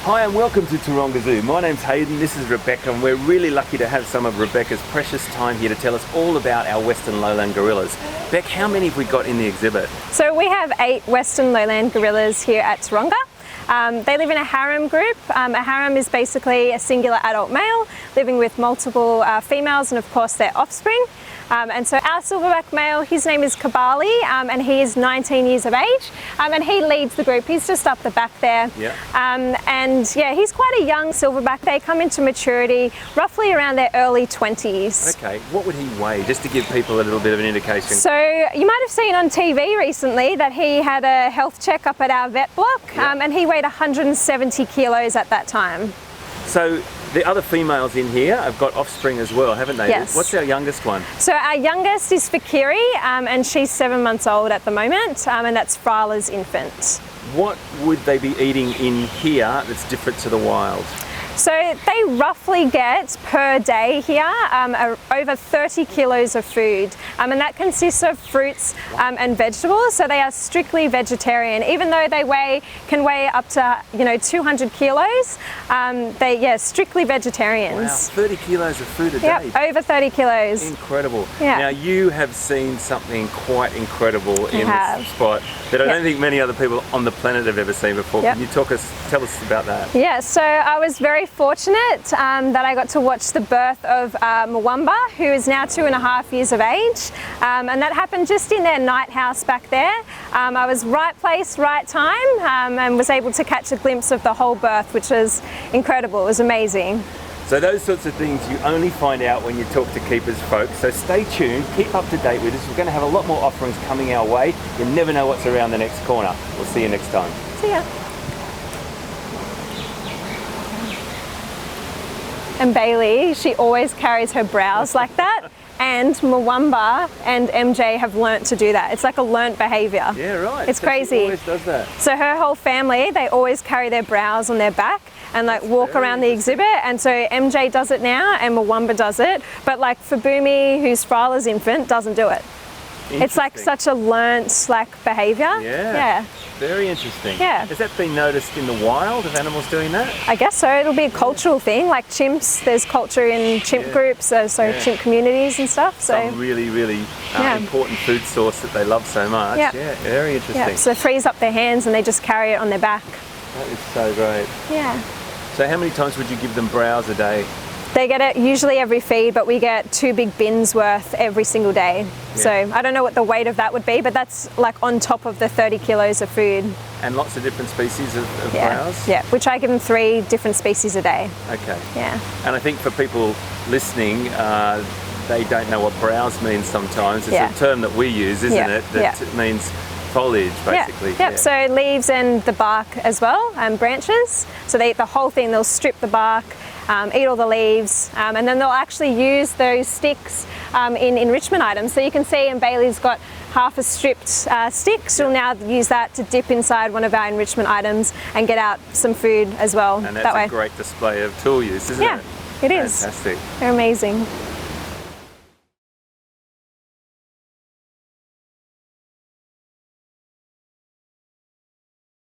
Hi and welcome to Taronga Zoo. My name's Hayden, this is Rebecca, and we're really lucky to have some of Rebecca's precious time here to tell us all about our Western Lowland Gorillas. Beck, how many have we got in the exhibit? So we have 8 Western Lowland Gorillas here at Taronga. They live in a harem group. A harem is basically a singular adult male living with multiple females and of course their offspring. And so our silverback male, his name is Kabali, and he is 19 years of age, and he leads the group. He's just up the back there. Yeah. And yeah, he's quite a young silverback. They come into maturity roughly around their early 20s. Okay, what would he weigh, just to give people a little bit of an indication? So you might have seen on TV recently that he had a health check up at our vet block, and he weighed 170 kilos at that time. So the other females in here have got offspring as well, haven't they? Yes. What's our youngest one? So our youngest is Fakiri, and she's 7 months old at the moment, and that's Frala's infant. What would they be eating in here that's different to the wild? So they roughly get per day here over 30 kilos of food, and that consists of fruits and vegetables. So they are strictly vegetarian, even though they can weigh up to 200 kilos. They're strictly vegetarians. Wow, 30 kilos of food a day. Yep, over 30 kilos. Incredible. Yeah. Now you have seen something quite incredible in this spot that I don't think many other people on the planet have ever seen before. Can you tell us about that? Yeah, so I was very fortunate that I got to watch the birth of Mwamba, who is now 2.5 years of age, and that happened just in their night house back there. I was right place, right time, and was able to catch a glimpse of the whole birth, which was incredible. It was amazing. So those sorts of things you only find out when you talk to keepers folks, so stay tuned, keep up to date with us. We're going to have a lot more offerings coming our way. You never know what's around the next corner. We'll see you next time. See ya. And Bailey, she always carries her brows like that, and Mwamba and MJ have learnt to do that. It's like a learnt behaviour. Yeah, right. It's crazy. She always does that. So her whole family, they always carry their brows on their back and walk around the exhibit, and so MJ does it now and Mwamba does it, but like for Boomy, who's Frala's infant, doesn't do it. It's like such a learnt behaviour. Yeah. Very interesting. Yeah. Has that been noticed in the wild, of animals doing that? I guess so. It'll be a cultural thing, like chimps. There's culture in chimp groups, so chimp communities and stuff. So some really important food source that they love so much. Yeah, very interesting. Yeah. So they freeze up their hands and they just carry it on their back. That is so great. Yeah. So how many times would you give them browse a day? They get it usually every feed, but we get 2 big bins worth every single day. Yeah. So I don't know what the weight of that would be, but that's like on top of the 30 kilos of food. And lots of different species of browse? Yeah, which I give them 3 different species a day. Okay. Yeah. And I think for people listening, they don't know what browse means sometimes. It's a term that we use, isn't it? That it means foliage, basically. Yep. So leaves and the bark as well, and branches. So they eat the whole thing. They'll strip the bark, eat all the leaves, and then they'll actually use those sticks in enrichment items. So you can see, and Bailey's got half a stripped stick. She'll now use that to dip inside one of our enrichment items and get out some food as well. And that's a great display of tool use, isn't it? Yeah, it is. Fantastic. They're amazing.